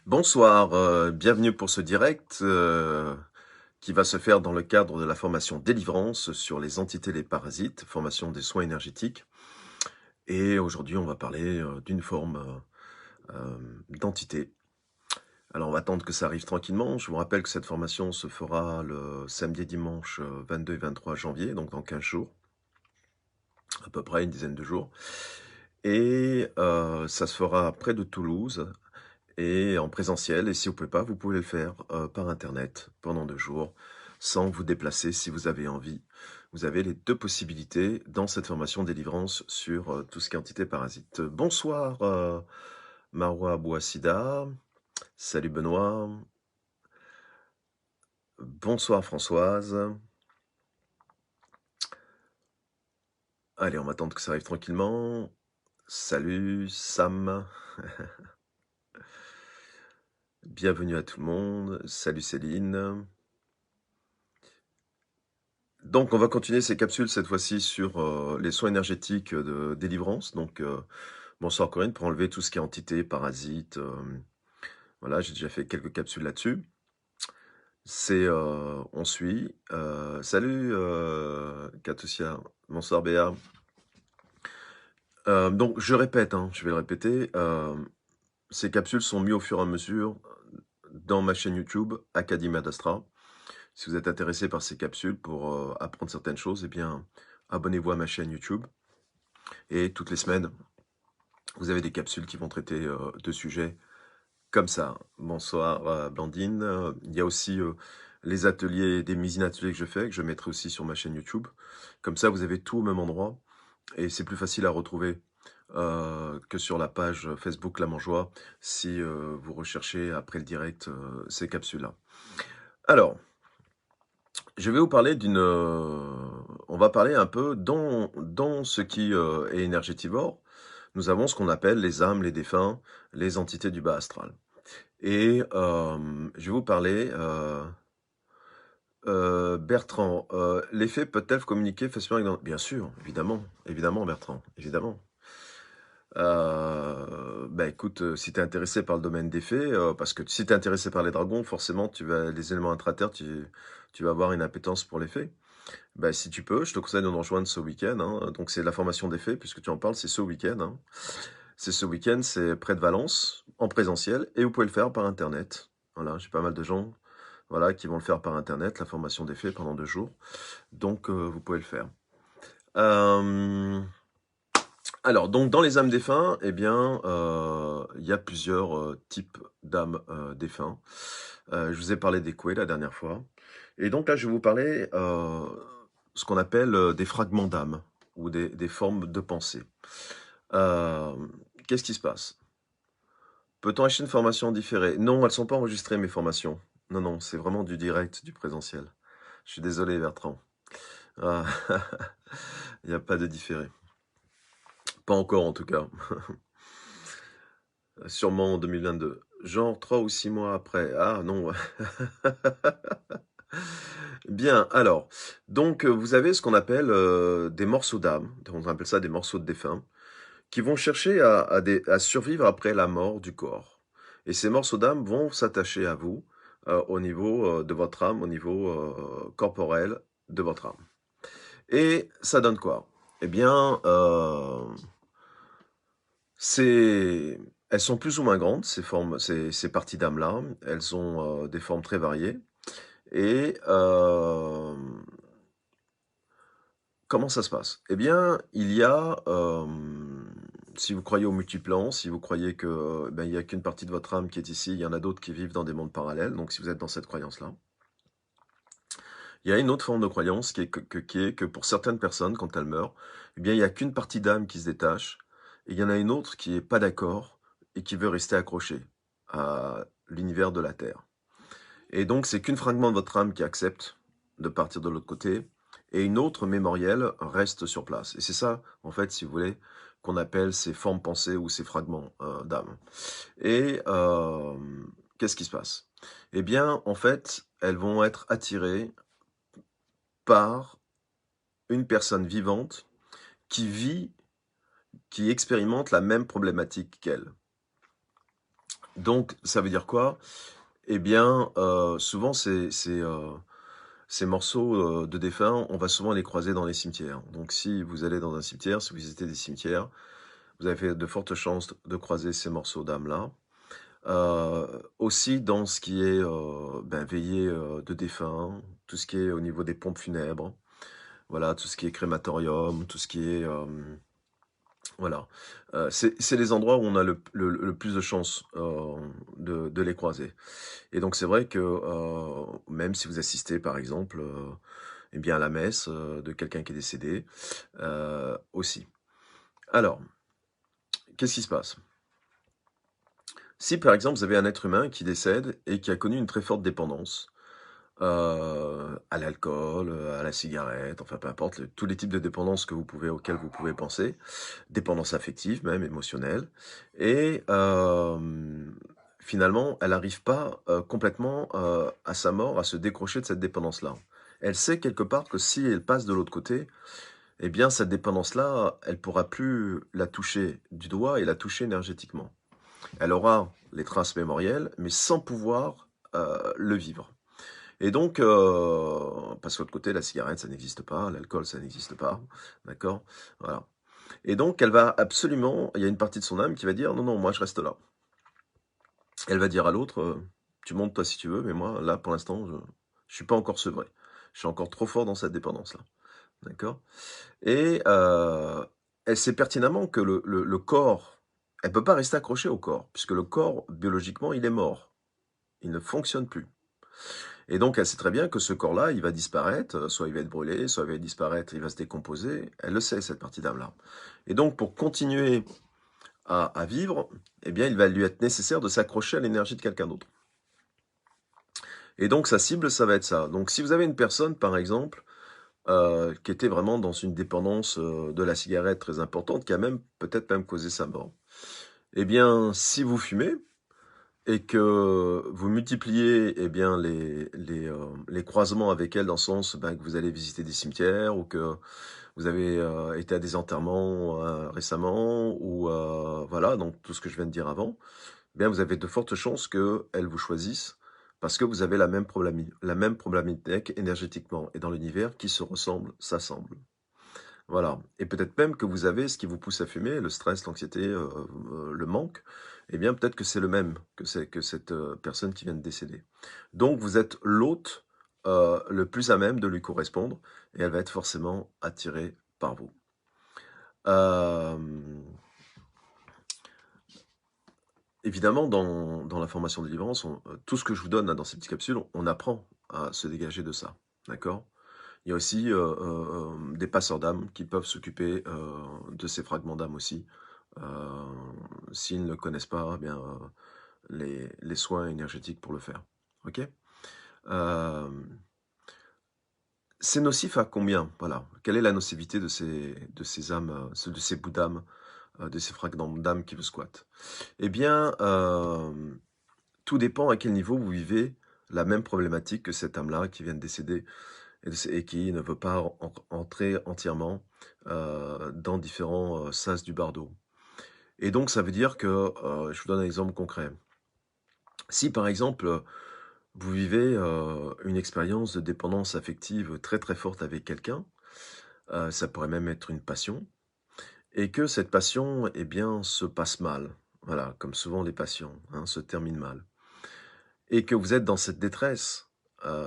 Bonsoir, bienvenue pour ce direct qui va se faire dans le cadre de la formation Délivrance sur les entités et les parasites, formation des soins énergétiques. Et aujourd'hui, on va parler d'une forme d'entité. Alors, on va attendre que ça arrive tranquillement. Je vous rappelle que cette formation se fera le samedi et dimanche 22 et 23 janvier, donc dans 15 jours, à peu près une dizaine de jours. Et ça se fera près de Toulouse, et en présentiel. Et si vous pouvez pas, vous pouvez le faire par Internet pendant 2 jours, sans vous déplacer si vous avez envie. Vous avez les deux possibilités dans cette formation délivrance sur tout ce qui est entité parasite. Bonsoir Marwa Bouassida, salut Benoît, bonsoir Françoise. Allez, on va attendre que ça arrive tranquillement. Salut Sam, bienvenue à tout le monde, salut Céline. Donc, on va continuer ces capsules cette fois-ci sur les soins énergétiques de délivrance. Donc, bonsoir Corinne, pour enlever tout ce qui est entité, parasite. Voilà, j'ai déjà fait quelques capsules là-dessus. On suit. Salut Katosia, bonsoir Béa. Donc, je répète, hein, je vais le répéter. Ces capsules sont mises au fur et à mesure dans ma chaîne YouTube, Academia d'Astra. Si vous êtes intéressé par ces capsules pour apprendre certaines choses, eh bien, abonnez-vous à ma chaîne YouTube. Et toutes les semaines, vous avez des capsules qui vont traiter de sujets comme ça. Bonsoir Blandine. Il y a aussi les ateliers, des mini-ateliers que je mettrai aussi sur ma chaîne YouTube. Comme ça, vous avez tout au même endroit. Et c'est plus facile à retrouver que sur la page Facebook La Mangeoire si vous recherchez après le direct ces capsules-là. Alors, je vais vous parler on va parler un peu dans ce qui est énergétivore. Nous avons ce qu'on appelle les âmes, les défunts, les entités du bas astral. Et je vais vous parler, Bertrand, l'effet peut-elle communiquer facilement avec... Bien sûr, évidemment, évidemment Bertrand, évidemment. Bah écoute, si tu es intéressé par le domaine des fées, parce que si tu es intéressé par les dragons, forcément, les éléments intraterres, tu vas avoir une appétence pour les fées. Bah, si tu peux, je te conseille de nous rejoindre ce week-end, hein. Donc, c'est la formation des fées, puisque tu en parles, c'est ce week-end, hein. C'est ce week-end, c'est près de Valence, en présentiel, et vous pouvez le faire par Internet. Voilà, j'ai pas mal de gens, voilà, qui vont le faire par Internet, la formation des fées pendant 2 jours. Donc, vous pouvez le faire. Euh, Alors, donc, dans les âmes défunts, eh bien, il y a plusieurs types d'âmes défunts. Je vous ai parlé des couets la dernière fois. Et donc là, je vais vous parler ce qu'on appelle des fragments d'âme ou des formes de pensée. Euh, Qu'est-ce qui se passe? Peut-on acheter une formation différée? Non, elles ne sont pas enregistrées, mes formations. Non, non, c'est vraiment du direct, du présentiel. Je suis désolé, Bertrand. Ah, il n'y a pas de différé. Pas encore, en tout cas. Sûrement en 2022. Genre 3 ou 6 mois après. Ah non. Bien, alors, donc vous avez ce qu'on appelle des morceaux d'âme, on appelle ça des morceaux de défunts, qui vont chercher à survivre après la mort du corps. Et ces morceaux d'âme vont s'attacher à vous au niveau de votre âme, au niveau corporel de votre âme. Et ça donne quoi? Eh bien, elles sont plus ou moins grandes, ces parties d'âme-là. Elles ont des formes très variées. Et comment ça se passe? Eh bien, il y a, si vous croyez au multiplan, si vous croyez que ben, il n'y a qu'une partie de votre âme qui est ici, il y en a d'autres qui vivent dans des mondes parallèles, donc si vous êtes dans cette croyance-là. Il y a une autre forme de croyance qui est que pour certaines personnes, quand elles meurent, eh bien, il n'y a qu'une partie d'âme qui se détache, et il y en a une autre qui n'est pas d'accord et qui veut rester accrochée à l'univers de la Terre. Et donc, c'est qu'une fragment de votre âme qui accepte de partir de l'autre côté, et une autre mémorielle reste sur place. Et c'est ça, en fait, si vous voulez, qu'on appelle ces formes pensées ou ces fragments d'âme. Et qu'est-ce qui se passe? Eh bien, en fait, elles vont être attirées par une personne vivante qui vit, qui expérimente la même problématique qu'elle. Donc, ça veut dire quoi? Eh bien, souvent, ces morceaux de défunts, on va souvent les croiser dans les cimetières. Donc, si vous allez dans un cimetière, si vous visitez des cimetières, vous avez de fortes chances de croiser ces morceaux d'âme-là. Aussi dans ce qui est veillée de défunts, tout ce qui est au niveau des pompes funèbres, voilà, tout ce qui est crématorium, tout ce qui est voilà. C'est les endroits où on a le plus de chances de les croiser. Et donc c'est vrai que même si vous assistez par exemple eh bien à la messe de quelqu'un qui est décédé aussi. Alors, qu'est-ce qui se passe? Si par exemple vous avez un être humain qui décède et qui a connu une très forte dépendance à l'alcool, à la cigarette, enfin peu importe, tous les types de dépendances auxquelles vous pouvez penser, dépendance affective même, émotionnelle, et finalement, elle n'arrive pas complètement à sa mort à se décrocher de cette dépendance-là. Elle sait quelque part que si elle passe de l'autre côté, eh bien cette dépendance-là, elle pourra plus la toucher du doigt et la toucher énergétiquement. Elle aura les traces mémorielles, mais sans pouvoir le vivre. Et donc, parce que de l'autre côté, la cigarette, ça n'existe pas, l'alcool, ça n'existe pas, d'accord? Voilà. Et donc, elle va absolument, il y a une partie de son âme qui va dire, non, non, moi, je reste là. Elle va dire à l'autre, tu montes toi si tu veux, mais moi, là, pour l'instant, je suis pas encore sevré. Je suis encore trop fort dans cette dépendance-là, d'accord? Et elle sait pertinemment que le corps, elle peut pas rester accrochée au corps, puisque le corps, biologiquement, il est mort. Il ne fonctionne plus. Et donc, elle sait très bien que ce corps-là, il va disparaître, soit il va être brûlé, soit il va disparaître, il va se décomposer. Elle le sait, cette partie d'âme-là. Et donc, pour continuer à vivre, eh bien, il va lui être nécessaire de s'accrocher à l'énergie de quelqu'un d'autre. Et donc, sa cible, ça va être ça. Donc, si vous avez une personne, par exemple, qui était vraiment dans une dépendance de la cigarette très importante, qui a même peut-être même causé sa mort, eh bien, si vous fumez, et que vous multipliez eh bien, les croisements avec elle dans le sens que vous allez visiter des cimetières ou que vous avez été à des enterrements récemment ou voilà, donc tout ce que je viens de dire avant, eh bien vous avez de fortes chances qu'elle vous choisisse parce que vous avez la même problématique énergétiquement et dans l'univers qui se ressemble, s'assemble. Voilà. Et peut-être même que vous avez ce qui vous pousse à fumer, le stress, l'anxiété, le manque, eh bien peut-être que c'est le même que cette personne qui vient de décéder. Donc vous êtes l'hôte le plus à même de lui correspondre et elle va être forcément attirée par vous. Euh, Évidemment, dans la formation de délivrance, tout ce que je vous donne là, dans ces petites capsules, on apprend à se dégager de ça. D'accord? Il y a aussi des passeurs d'âme qui peuvent s'occuper de ces fragments d'âme aussi. Euh, S'ils ne connaissent pas eh bien, les soins énergétiques pour le faire. Ok. Euh, c'est nocif à combien? Voilà. Quelle est la nocivité de ces âmes, de ces bouts d'âme, de ces fragments d'âme qui vous squattent? Eh bien, tout dépend à quel niveau vous vivez la même problématique que cette âme-là qui vient de décéder et qui ne veut pas entrer entièrement dans différents sas du bardeau. Et donc, ça veut dire que, je vous donne un exemple concret. Si par exemple, vous vivez une expérience de dépendance affective très très forte avec quelqu'un, ça pourrait même être une passion, et que cette passion, eh bien, se passe mal. Voilà, comme souvent les passions, hein, se terminent mal. Et que vous êtes dans cette détresse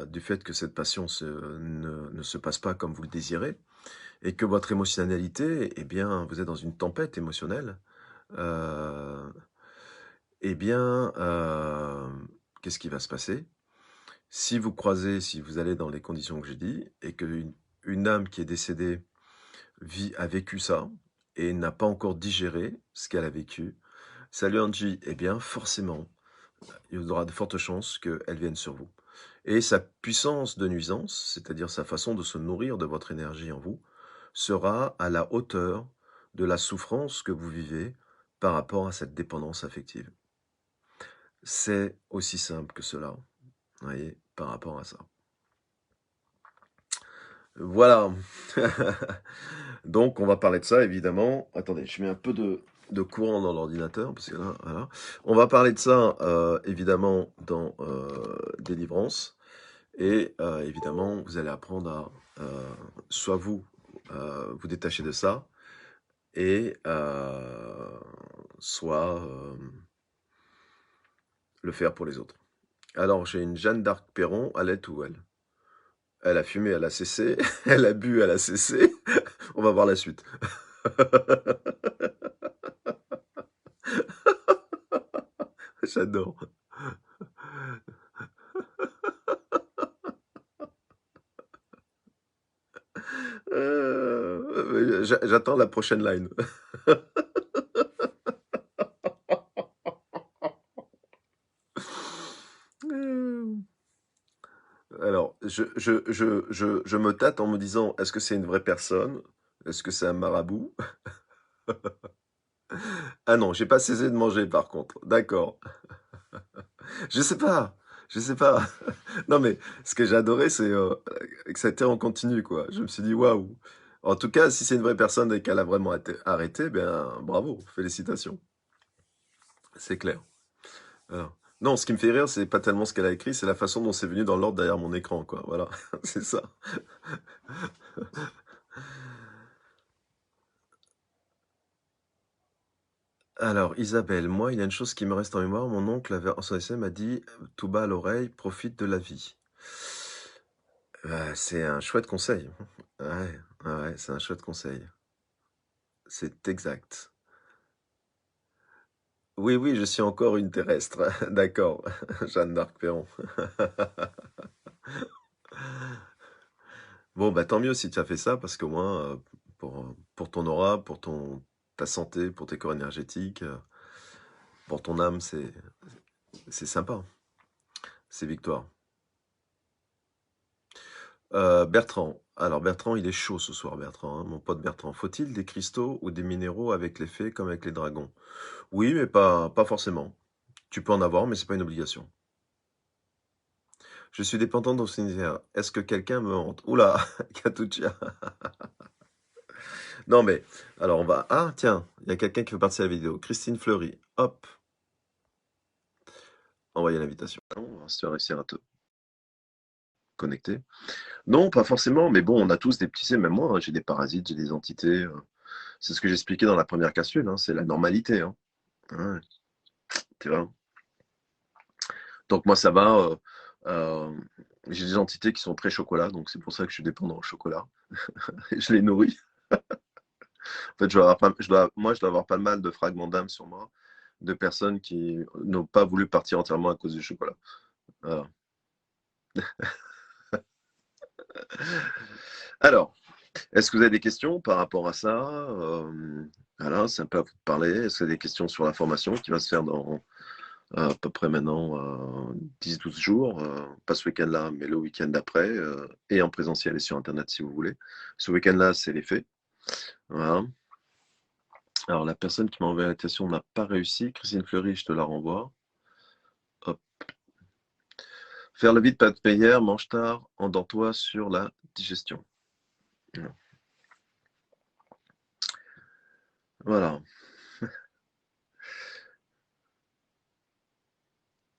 du fait que cette passion ne se passe pas comme vous le désirez, et que votre émotionnalité, eh bien, vous êtes dans une tempête émotionnelle, euh, eh bien, qu'est-ce qui va se passer? Si vous croisez, si vous allez dans les conditions que j'ai dit, et qu'une âme qui est décédée a vécu ça, et n'a pas encore digéré ce qu'elle a vécu, salut Angie, eh bien, forcément, il y aura de fortes chances qu'elle vienne sur vous. Et sa puissance de nuisance, c'est-à-dire sa façon de se nourrir de votre énergie en vous, sera à la hauteur de la souffrance que vous vivez par rapport à cette dépendance affective. C'est aussi simple que cela, vous voyez, par rapport à ça. Voilà. Donc, on va parler de ça, évidemment. Attendez, je mets un peu de de courant dans l'ordinateur, parce que là, voilà. On va parler de ça, évidemment, dans Délivrance. Et évidemment, vous allez apprendre à soit vous vous détacher de ça, et soit le faire pour les autres. Alors, j'ai une Jeanne d'Arc Perron, elle est où, elle? Elle a fumé, elle a cessé. Elle a bu, elle a cessé. On va voir la suite. J'adore. J'attends la prochaine line. Alors, je me tâte en me disant, est-ce que c'est une vraie personne? Est-ce que c'est un marabout? Ah non, j'ai pas cessé de manger par contre. D'accord. Je sais pas. Je sais pas. Non mais ce que j'ai adoré, c'est que ça a été en continu, quoi. Je me suis dit, waouh. En tout cas, si c'est une vraie personne et qu'elle a vraiment arrêté, ben bravo, félicitations. C'est clair. Alors, non, ce qui me fait rire, c'est pas tellement ce qu'elle a écrit, c'est la façon dont c'est venu dans l'ordre derrière mon écran, quoi. Voilà, c'est ça. Alors, Isabelle, moi, il y a une chose qui me reste en mémoire. Mon oncle avait, en son essai, m'a dit, tout bas à l'oreille, profite de la vie. C'est un chouette conseil. Ouais, ouais, c'est un chouette conseil. C'est exact. Oui, oui, je suis encore une terrestre. D'accord, Jeanne d'Arc Perron. Bon, bah tant mieux si tu as fait ça, parce qu'au moins, pour ton aura, pour ta santé, pour tes corps énergétiques, pour ton âme, c'est sympa. C'est victoire. Bertrand. Alors Bertrand, il est chaud ce soir, Bertrand, hein, mon pote Bertrand. Faut-il des cristaux ou des minéraux avec les fées comme avec les dragons? Oui, mais pas forcément. Tu peux en avoir, mais c'est pas une obligation. Je suis dépendant dans ce univers. Est-ce que quelqu'un me hante? Oula, Katucha. Non mais, alors on va... Ah, tiens, il y a quelqu'un qui veut participer à la vidéo. Christine Fleury. Hop, envoyer l'invitation. On va voir si tu vas réussir à te connecter. Non, pas forcément, mais bon, on a tous des petits... Même moi, hein, j'ai des parasites, j'ai des entités. C'est ce que j'expliquais dans la première capsule, hein, c'est la normalité. Hein. Ouais, tu vois. Donc moi, ça va. Euh, j'ai des entités qui sont très chocolat, donc c'est pour ça que je suis dépendant au chocolat. Et je les nourris. En fait, moi, je dois avoir pas mal de fragments d'âme sur moi, de personnes qui n'ont pas voulu partir entièrement à cause du chocolat. Voilà. Alors, est-ce que vous avez des questions par rapport à ça? Voilà, c'est un peu à vous de parler. Est-ce que vous avez des questions sur la formation qui va se faire dans à peu près maintenant 10-12 jours, pas ce week-end-là, mais le week-end d'après, et en présentiel et sur Internet si vous voulez. Ce week-end-là, c'est les faits. Voilà. Alors, la personne qui m'a envoyé l'invitation n'a pas réussi. Christine Fleury, je te la renvoie. Hop. Faire le vide, pas de meilleur, mange tard, endors-toi sur la digestion. Voilà.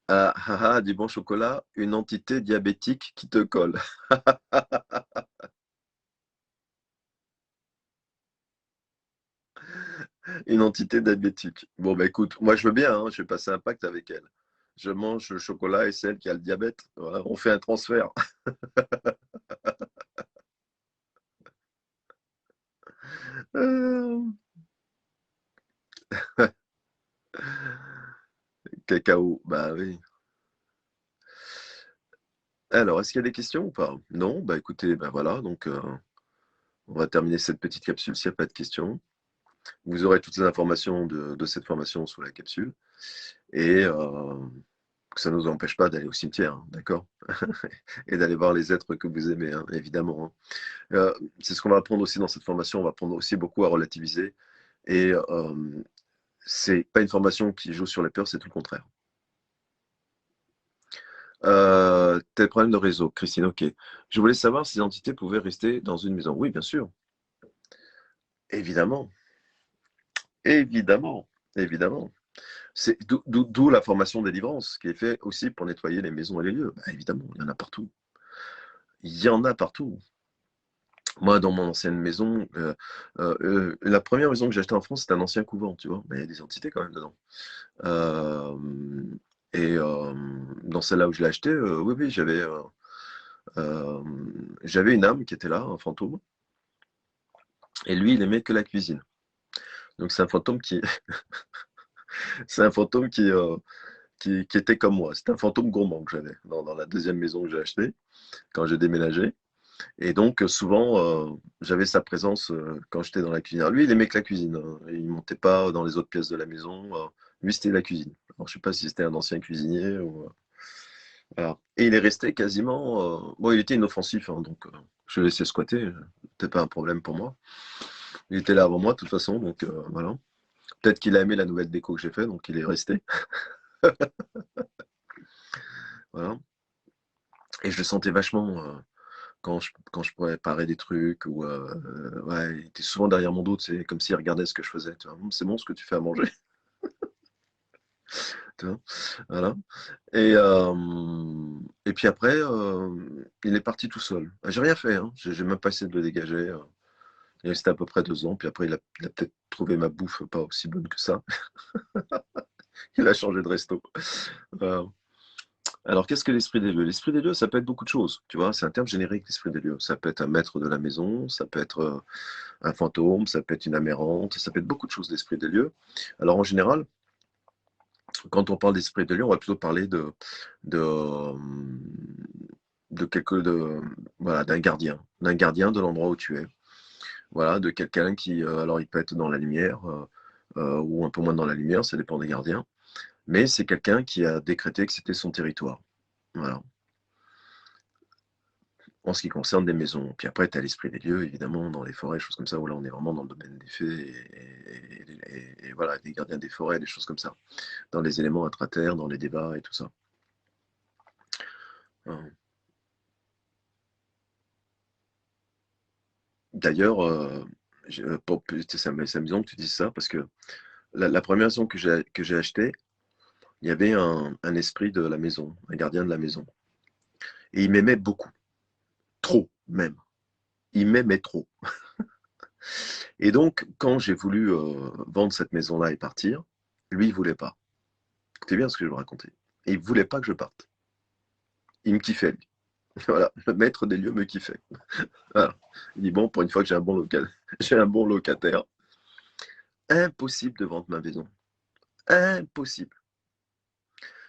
Ah, ah, ah, du bon chocolat, une entité diabétique qui te colle. Une entité diabétique. Bon, bah écoute, moi je veux bien, hein, je vais passer un pacte avec elle. Je mange le chocolat et celle qui a le diabète. Voilà, on fait un transfert. Euh, Cacao, bah oui. Alors, est-ce qu'il y a des questions ou pas? Non? Bah écoutez, bah voilà, donc on va terminer cette petite capsule s'il n'y a pas de questions. Vous aurez toutes les informations de cette formation sous la capsule. Et que ça ne nous empêche pas d'aller au cimetière, hein, d'accord? Et d'aller voir les êtres que vous aimez, hein, évidemment. Hein. C'est ce qu'on va apprendre aussi dans cette formation. On va apprendre aussi beaucoup à relativiser. Et c'est pas une formation qui joue sur les peurs, c'est tout le contraire. Tel problème de réseau, Christine, ok. Je voulais savoir si les entités pouvaient rester dans une maison. Oui, bien sûr, évidemment. Évidemment, évidemment. C'est d'où la formation délivrance, qui est faite aussi pour nettoyer les maisons et les lieux. Bah, évidemment, il y en a partout. Il y en a partout. Moi, dans mon ancienne maison, la première maison que j'ai achetée en France, c'était un ancien couvent, tu vois. Mais il y a des entités quand même dedans. Euh, dans celle-là où je l'ai achetée, oui, oui, euh, j'avais une âme qui était là, un fantôme. Et lui, il aimait que la cuisine. Donc c'est un fantôme qui, c'est un fantôme qui était comme moi. C'était un fantôme gourmand que j'avais dans la deuxième maison que j'ai achetée quand j'ai déménagé. Et donc, souvent, j'avais sa présence quand j'étais dans la cuisine. Alors, lui, il aimait que la cuisine, hein. Il ne montait pas dans les autres pièces de la maison. Lui, c'était la cuisine. Alors, je ne sais pas si c'était un ancien cuisinier ou. Voilà. Et il est resté quasiment. Bon, il était inoffensif, hein, donc je le laissais squatter. C'était pas un problème pour moi. Il était là avant moi, de toute façon, donc voilà. Peut-être qu'il a aimé la nouvelle déco que j'ai fait, donc il est resté. Voilà. Et je le sentais vachement. Quand je préparais des trucs ou ouais, il était souvent derrière mon dos, c'est comme s'il regardait ce que je faisais. Tu vois, c'est bon ce que tu fais à manger. Tu vois, voilà. Et puis après, il est parti tout seul. J'ai rien fait, hein. J'ai même pas essayé de le dégager. Il est resté à peu près 2 ans. Puis après, il a peut-être trouvé ma bouffe pas aussi bonne que ça. Il a changé de resto. Euh, Alors, qu'est-ce que l'esprit des lieux? L'esprit des lieux, ça peut être beaucoup de choses. Tu vois, c'est un terme générique, l'esprit des lieux. Ça peut être un maître de la maison, ça peut être un fantôme, ça peut être une âme errante, ça peut être beaucoup de choses, l'esprit des lieux. Alors, en général, quand on parle d'esprit des lieux, on va plutôt parler de, euh, de voilà, d'un gardien de l'endroit où tu es. Voilà, de quelqu'un qui, alors il peut être dans la lumière ou un peu moins dans la lumière, ça dépend des gardiens, mais c'est quelqu'un qui a décrété que c'était son territoire. Voilà. En ce qui concerne des maisons. Puis après, tu as l'esprit des lieux, évidemment, dans les forêts, choses comme ça, où là, on est vraiment dans le domaine des fées, et voilà, des gardiens des forêts, des choses comme ça. Dans les éléments intra-terre, dans les débats et tout ça. D'ailleurs, c'est amusant que tu dises ça, parce que la première maison que j'ai achetée, il y avait un esprit de la maison, un gardien de la maison. Et il m'aimait beaucoup, trop même. Il m'aimait trop. Et donc, quand j'ai voulu vendre cette maison-là et partir, lui, il voulait pas. Écoutez bien ce que je vais vous raconter. Et il voulait pas que je parte. Il me kiffait, lui. Voilà, le maître des lieux me kiffait. Voilà. Il dit, bon, pour une fois que j'ai un bon j'ai un bon locataire, impossible de vendre ma maison. Impossible.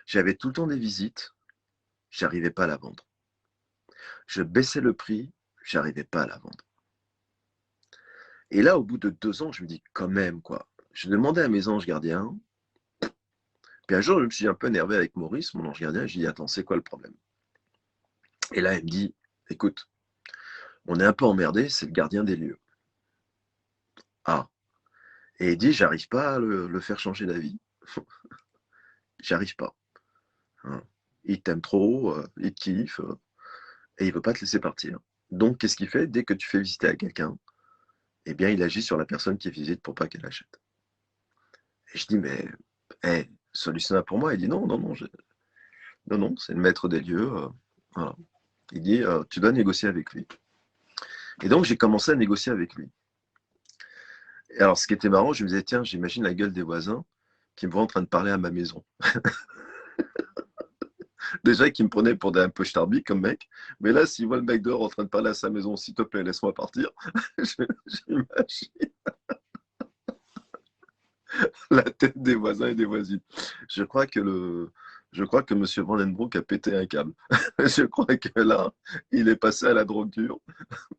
J'avais tout le temps des visites, j'arrivais pas à la vendre. Je baissais le prix, j'arrivais pas à la vendre. Et là, au bout de 2 ans, je me dis, quand même, quoi. Je demandais à mes anges gardiens, puis un jour, je me suis un peu énervé avec Maurice, mon ange gardien, je lui ai dit, attends, c'est quoi le problème? Et là, il me dit, écoute, on est un peu emmerdé, c'est le gardien des lieux. Ah. Et il dit, j'arrive pas à le faire changer d'avis. J'arrive pas. Hein. Il t'aime trop, il te kiffe, et il veut pas te laisser partir. Donc, qu'est-ce qu'il fait? Dès que tu fais visiter à quelqu'un, eh bien, il agit sur la personne qui visite pour pas qu'elle achète. Et je dis, mais, solution pour moi. Il dit, non, non, non, non, non, c'est le maître des lieux. Voilà. Il dit, tu dois négocier avec lui. Et donc, j'ai commencé à négocier avec lui. Et alors, ce qui était marrant, je me disais, tiens, j'imagine la gueule des voisins qui me voient en train de parler à ma maison. Déjà, qui me prenaient pour un peu starby comme mec. Mais là, s'ils voient le mec dehors en train de parler à sa maison, s'il te plaît, laisse-moi partir. J'imagine la tête des voisins et des voisines. Je crois que je crois que Monsieur Vandenbroek a pété un câble. Je crois que là, il est passé à la drogue dure.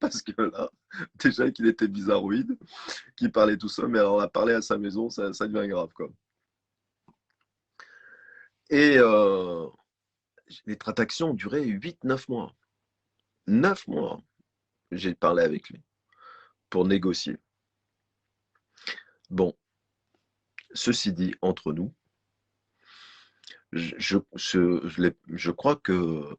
Parce que là, déjà qu'il était bizarroïde, qu'il parlait tout seul, mais alors à parler à sa maison, ça devient grave, quoi. Et les tractations ont duré 8, 9 mois. 9 mois, j'ai parlé avec lui pour négocier. Bon, ceci dit, entre nous, je crois que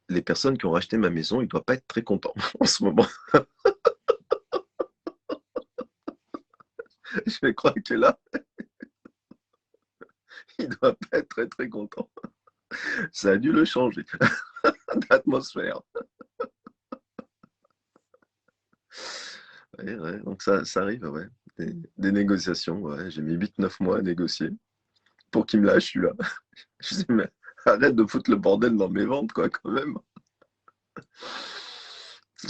les personnes qui ont racheté ma maison, ils ne doivent pas être très contents en ce moment. Je crois que là, il doit pas être très très content. Ça a dû le changer d'atmosphère. Ouais, ouais, donc ça arrive, ouais. Des négociations, ouais. J'ai mis 8 9 mois à négocier pour qu'il me lâche, celui-là. Je dis, mais arrête de foutre le bordel dans mes ventes, quoi, quand même.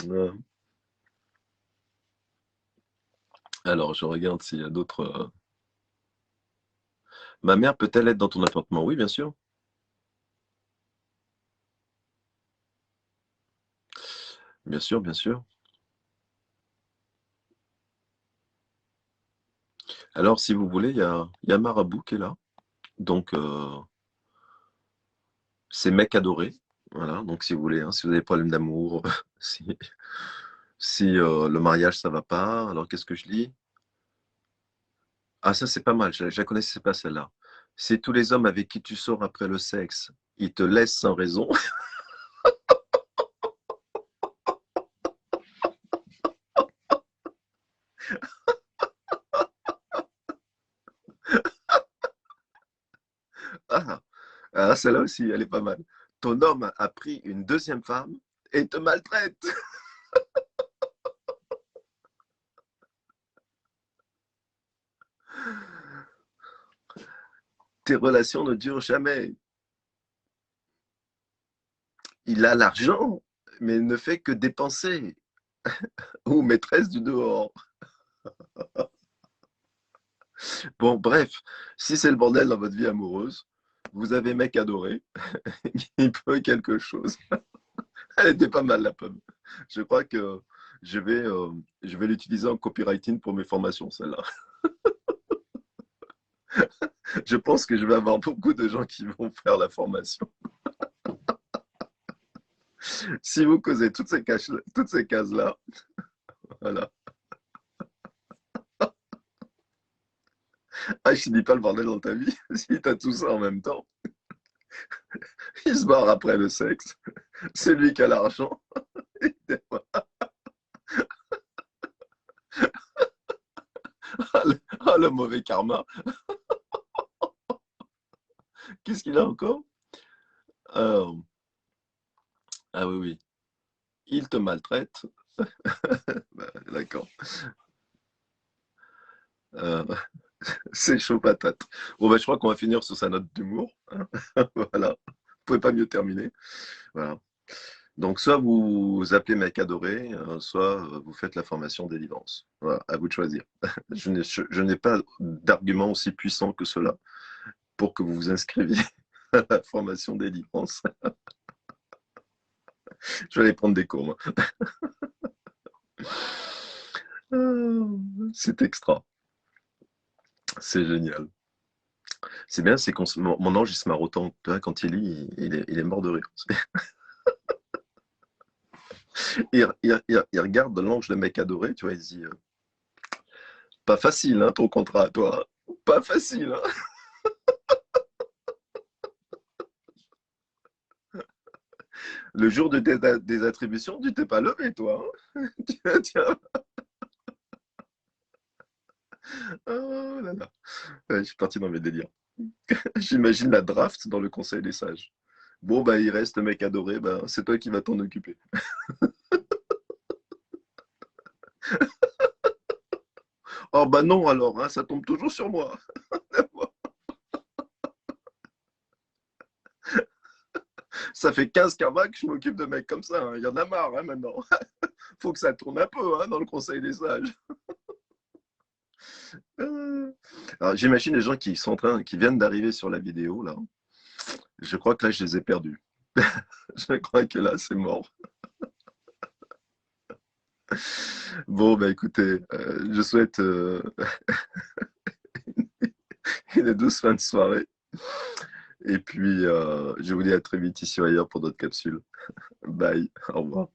Ouais. Alors, je regarde s'il y a d'autres. Ma mère peut-elle être dans ton appartement? Oui, bien sûr. Bien sûr, bien sûr. Alors, si vous voulez, il y a Marabout qui est là. Donc, c'est mec adoré. Voilà, donc si vous voulez, hein, si vous avez des problèmes d'amour, si, si le mariage ça va pas, alors qu'est-ce que je lis? Ah, ça c'est pas mal, je la connaissais pas celle-là. Si tous les hommes avec qui tu sors après le sexe, ils te laissent sans raison. Ah, ah, celle-là aussi, elle est pas mal. Ton homme a pris une deuxième femme et te maltraite. Tes relations ne durent jamais. Il a l'argent, mais ne fait que dépenser. Ou maîtresse du dehors. Bon, bref, si c'est le bordel dans votre vie amoureuse, vous avez mec adoré, il peut quelque chose. Elle était pas mal la pomme. Je crois que je vais, euh, je vais l'utiliser en copywriting pour mes formations, celle-là. Je pense que je vais avoir beaucoup de gens qui vont faire la formation. Si vous causez toutes ces cases-là, voilà. Ah, je te dis pas le bordel dans ta vie. Si t'as tout ça en même temps, il se barre après le sexe. C'est lui qui a l'argent. Ah, le mauvais karma. Qu'est-ce qu'il a encore? Euh, Ah oui, oui. Il te maltraite. Bah, d'accord. Euh, c'est chaud patate. Bon, bah, je crois qu'on va finir sur sa note d'humour, hein. Voilà. Vous pouvez pas mieux terminer. Voilà. Donc, soit vous appelez mec adoré, soit vous faites la formation délivrance. Voilà, à vous de choisir. Je n'ai pas d'argument aussi puissant que cela pour que vous vous inscriviez à la formation délivrance. Je vais aller prendre des cours, moi. C'est extra. C'est génial. C'est bien, c'est qu'on mon ange, il se marre autant. Tu vois, quand il lit, il est mort de rire. Il regarde l'ange, le mec adoré, tu vois, il se dit pas facile, hein, ton contrat à toi. Pas facile, hein. Le jour de des attributions, tu t'es pas levé, toi, hein. Tiens, tiens. Oh là là. Ouais, je suis parti dans mes délires. J'imagine la draft dans le conseil des sages. Bon, bah, il reste mec adoré, bah, c'est toi qui vas t'en occuper. Oh, bah non, alors, hein, ça tombe toujours sur moi. Ça fait 15 karmas que je m'occupe de mecs comme ça, hein. Il y en a marre, hein, maintenant. Faut que ça tourne un peu, hein, dans le conseil des sages. Alors, j'imagine les gens qui sont en train, qui viennent d'arriver sur la vidéo, là. Je crois que là, je les ai perdus. Je crois que là, c'est mort. Bon, bah écoutez, je souhaite une douce fin de soirée. Et puis, je vous dis à très vite ici ou ailleurs pour d'autres capsules. Bye, au revoir.